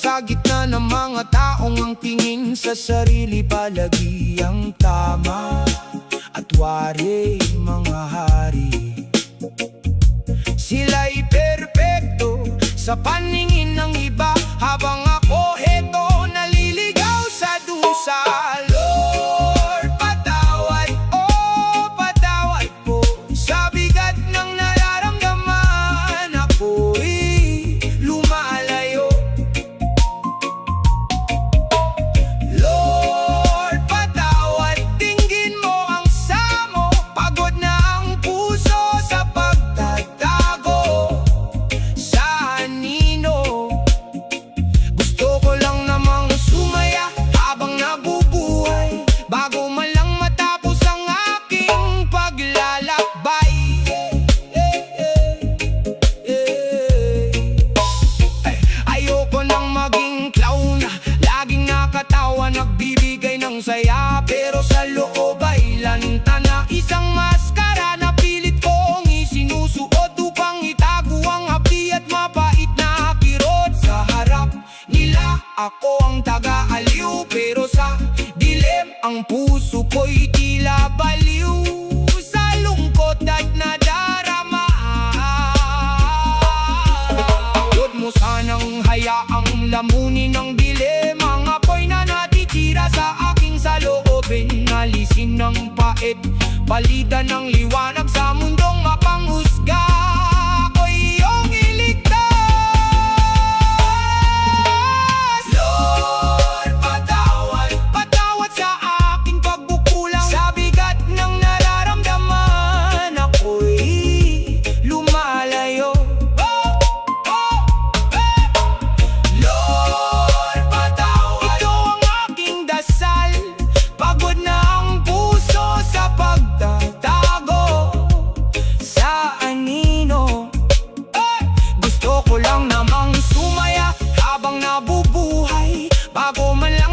Sa gitna ng mga taong ang tingin sa sarili palagi ang tama, at wari mga hari. Sila'y perpekto sa paningin ng iba, habang ako heto naliligaw sa dusa. Lord, patawad, oh patawad po, sa bigat ng nararamdaman ako'y lumalayo. Lord, patawad, dinggin mo ang samo, pagod na ang puso sa pagtatago sa anino. Gusto ko lang namang sumaya habang nabubuhay, bago man lang matapos ang aking paglalakbay. Ayoko nang maging clown, laging nakatawa, nagbibigay ng saya, pero sa loob ay lanta na isang maskara na pilit kong isinusuot upang itago ang hapdi at mapait na kirot. Sa harap nila ako ang taga-aliw, pero sa dilim ang puso ko'y tila baliw sa lungkot at nadarama. Huwag mo sanang hayaang lamunin ng dilim ang apoy na natitira sa aking saloobin. Alisin ng pait, palitan ng liwanag sa mundong mapanghusga. Ako'y iyong iligtas. Lord, patawad, patawad sa aking pagbukulang, sa bigat ng nararamdaman ako'y lumalayo. Lord, patawad, ito ang aking dasal, pagod na ang puso sa pagtatago sa anino. Gusto ko lang namang sumaya habang nabubuhay, bago man lang